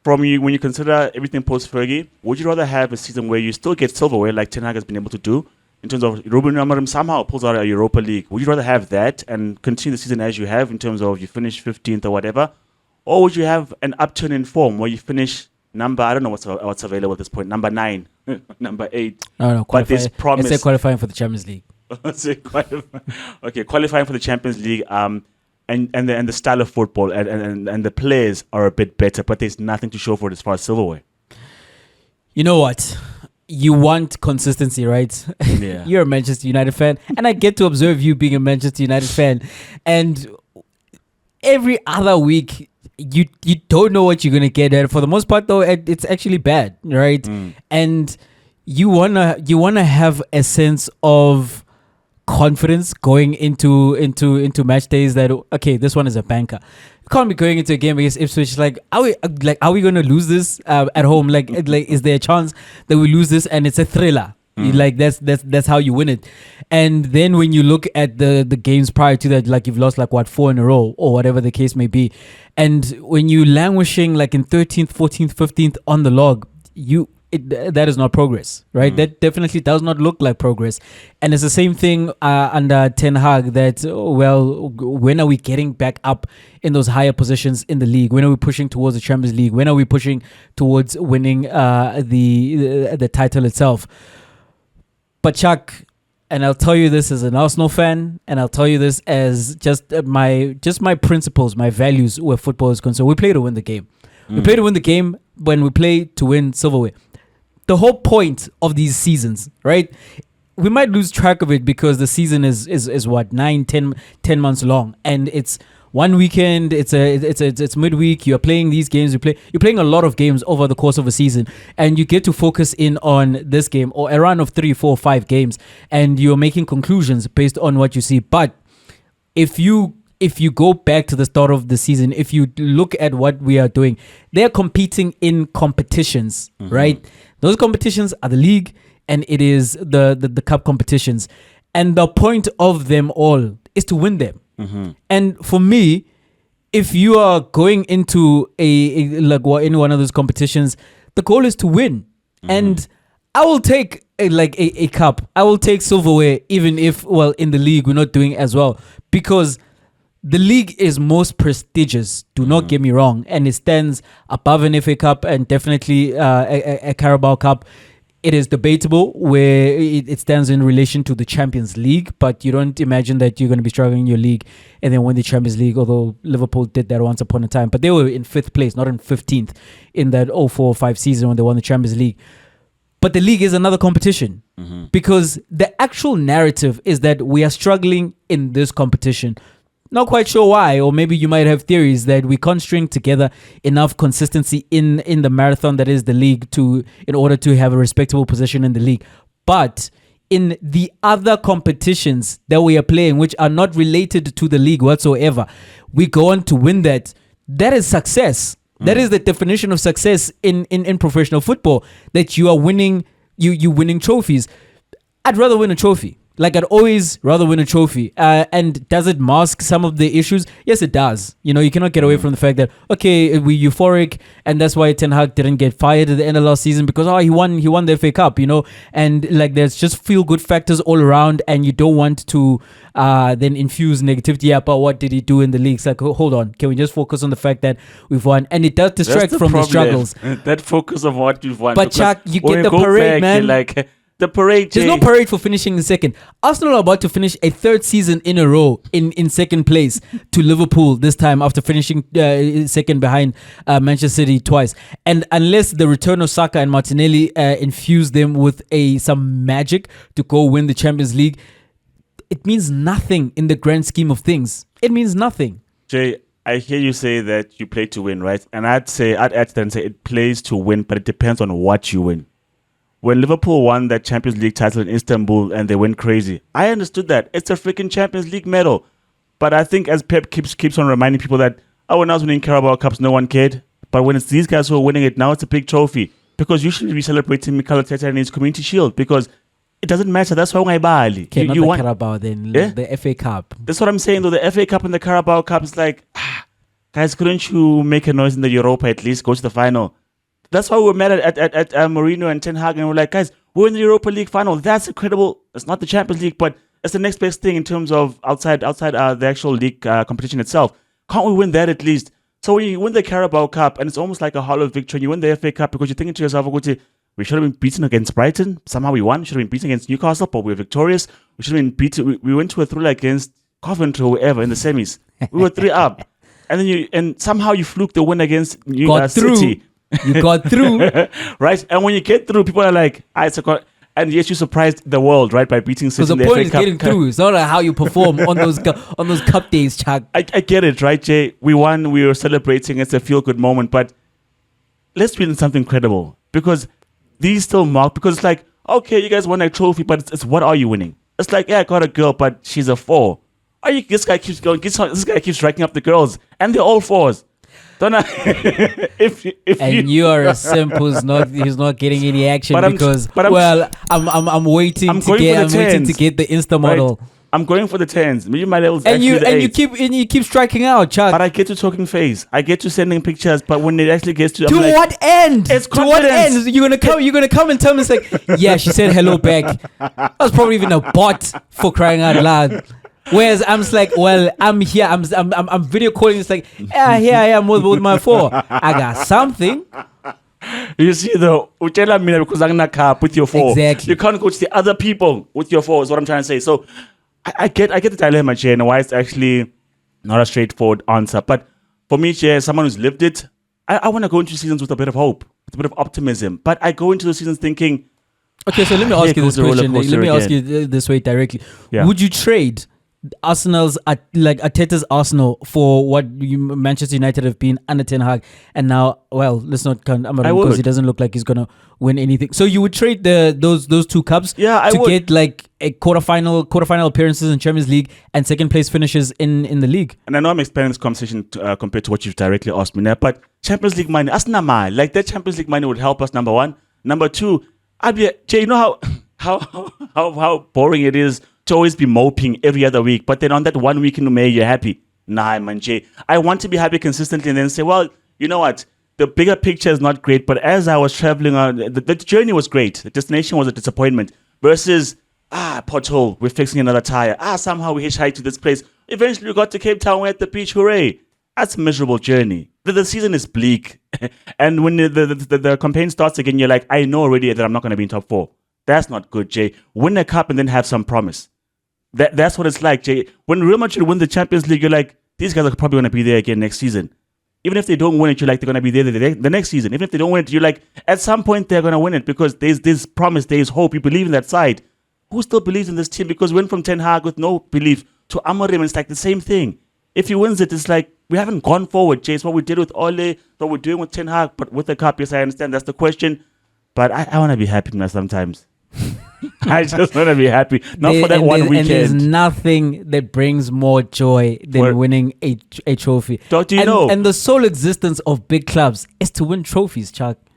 from you, when you consider everything post-Fergie, would you rather have a season where you still get silverware like Ten Hag has been able to do, in terms of Ruben Amorim somehow pulls out a Europa League? Would you rather have that and continue the season as you have in terms of you finish 15th or whatever? Or would you have an upturn in form where you finish number, I don't know what's available at this point, number 9, number 8. No, but there's promise. It's qualifying for the Champions League. Qualifying for the Champions League, and the style of football and the players are a bit better, but there's nothing to show for it as far as silverware. You know what? You want consistency, right? Yeah. You're a Manchester United fan, and I get to observe you being a Manchester United fan, and every other week you don't know what you're gonna get. And for the most part, though, it's actually bad, right? And you wanna have a sense of confidence going into match days that, okay, this one is a banker. You can't be going into a game against Ipswich are we going to lose this at home? Like is there a chance that we lose this and it's a thriller? Like that's how you win it. And then when you look at the games prior to that, like you've lost 4 in a row or whatever the case may be, and when you languishing like in 13th, 14th, 15th on the log, that is not progress, right? That definitely does not look like progress. And it's the same thing under Ten Hag, that, well, when are we getting back up in those higher positions in the league? When are we pushing towards the Champions League? When are we pushing towards winning the title itself? But Chuck, and I'll tell you this as an Arsenal fan, and I'll tell you this as just my principles, my values where football is concerned. We play to win the game. We play to win the game when we play to win silverware. The whole point of these seasons, right? We might lose track of it because the season is what, 9-10 months long, and it's one weekend. It's midweek. You're playing these games. You're playing a lot of games over the course of a season, and you get to focus in on this game or a run of 3, 4, 5 games, and you're making conclusions based on what you see. But if you go back to the start of the season, if you look at what we are doing, they're competing in competitions, right? Those competitions are the league, and it is the cup competitions. And the point of them all is to win them. And for me, if you are going into in one of those competitions, the goal is to win. And I will take a cup. I will take silverware, even if, well, in the league we're not doing as well, because the league is most prestigious, do not get me wrong, and it stands above an FA Cup and definitely a Carabao Cup. It is debatable where it stands in relation to the Champions League, but you don't imagine that you're going to be struggling in your league and then win the Champions League, although Liverpool did that once upon a time. But they were in 5th place, not in 15th in that 04-05 season when they won the Champions League. But the league is another competition because the actual narrative is that we are struggling in this competition. Not quite sure why, or maybe you might have theories that we can't string together enough consistency in the marathon that is the league in order to have a respectable position in the league. But in the other competitions that we are playing, which are not related to the league whatsoever, we go on to win that. That is success. That is the definition of success in professional football, that you are winning, you winning trophies. I'd rather win a trophy. I'd always rather win a trophy. And does it mask some of the issues? Yes, it does. You cannot get away from the fact that, okay, we're euphoric, and that's why Ten Hag didn't get fired at the end of last season, because he won the FA Cup, and there's just feel-good factors all around, and you don't want to then infuse negativity about what did he do in the league. It's like, hold on, can we just focus on the fact that we've won? And it does distract from the struggles. That focus of what you've won. But Chuck, you get the parade, man. The parade. There's no parade for finishing in second. Arsenal are about to finish a 3rd season in a row in second place to Liverpool this time, after finishing second behind Manchester City twice. And unless the return of Saka and Martinelli infuse them with some magic to go win the Champions League, it means nothing in the grand scheme of things. It means nothing. Jay, I hear you say that you play to win, right? And I'd add to that and say it plays to win, but it depends on what you win. When Liverpool won that Champions League title in Istanbul and they went crazy, I understood that. It's a freaking Champions League medal. But I think as Pep keeps on reminding people that, when I was winning Carabao Cups, no one cared. But when it's these guys who are winning it, now it's a big trophy. Because you shouldn't be celebrating Mikel Arteta and his Community Shield, because it doesn't matter. That's why I'm Bali. Okay, not the Carabao, then the FA Cup. That's what I'm saying, though. The FA Cup and the Carabao Cup is like, guys, couldn't you make a noise in the Europa at least? Go to the final. That's why we were mad at Mourinho and Ten Hag, and we're like, guys, we're in the Europa League final. That's incredible. It's not the Champions League, but it's the next best thing in terms of outside the actual league competition itself. Can't we win that at least? So when you win the Carabao Cup, and it's almost like a hollow victory, and you win the FA Cup because you're thinking to yourself, "Okay, we should have been beaten against Brighton. Somehow we won. Should have been beaten against Newcastle, but we were victorious. We should have been beaten. We went to a thriller against Coventry or whoever in the semis. We were 3 up. And then somehow you fluke the win against City. You got through. Right? And when you get through, people are like, and yes, you surprised the world, right, by beating City in the point FA is Cup. getting through. It's not like how you perform on those cup days, Chuck. I get it, right, Jay? We won. We were celebrating. It's a feel-good moment. But let's win something credible. Because these still mark. Because it's like, okay, you guys won a trophy, but it's what are you winning? It's like, yeah, I got a girl, but she's a 4. This guy keeps going. This guy keeps racking up the girls. And they're all 4s. Don't I? if you are a simp who's not getting any action I'm waiting to get the Insta model. Right? I'm going for the 10s. Maybe my levels and you keep striking out, Chuck. But I get to talking face. I get to sending pictures. But when it actually gets to what end? It's to what end? You're gonna come and tell me it's like, yeah, she said hello back. That was probably even a bot, for crying out loud. Whereas I'm just like, well, I'm here. I'm video calling. It's like, yeah, here I am with my 4. I got something. You see, though, utshela mina because I'm not cap with your 4. Exactly. You can't go to the other people with your 4. Is what I'm trying to say. So, I get the dilemma, Jay, and why it's actually not a straightforward answer. But for me, Jay, as someone who's lived it, I want to go into seasons with a bit of hope, with a bit of optimism. But I go into the seasons thinking. Okay, so let me ask you this question. Let me ask you this way directly. Yeah. Would you trade Arsenal's Arteta's Arsenal for what Manchester United have been under Ten Hag, and now, well, let's not count Amarim because he doesn't look like he's gonna win anything. So you would trade those 2 cups to get like a quarterfinal appearances in Champions League and second place finishes in the league. And I know I'm expanding this conversation compared to what you've directly asked me now, but Champions League money, like that Champions League money would help us. Number 1, number 2, Jay, you know how boring it is to always be moping every other week, but then on that 1 week in May, you're happy. Nah, man, Jay. I want to be happy consistently and then say, well, you know what? The bigger picture is not great, but as I was traveling on, the journey was great. The destination was a disappointment. Versus, pothole, we're fixing another tire. Somehow we hitchhiked to this place. Eventually we got to Cape Town, we're at the beach, hooray. That's a miserable journey. The season is bleak. And when the campaign starts again, you're like, I know already that I'm not going to be in top 4. That's not good, Jay. Win a cup and then have some promise. That's what it's like, Jay. When Real Madrid win the Champions League, you're like, these guys are probably going to be there again next season. Even if they don't win it, you're like, they're going to be there the next season. Even if they don't win it, you're like, at some point they're going to win it because there's promise, there's hope. You believe in that side. Who still believes in this team? Because we went from Ten Hag with no belief to Amorim, and it's like the same thing. If he wins it, it's like, we haven't gone forward, Jay. It's what we did with Ole, what we're doing with Ten Hag, but with the cup, yes, I understand. That's the question. But I want to be happy now sometimes. I just want to be happy. Not for that one weekend. And there's nothing that brings more joy than winning a trophy. Do you know? And the sole existence of big clubs is to win trophies, Chuck.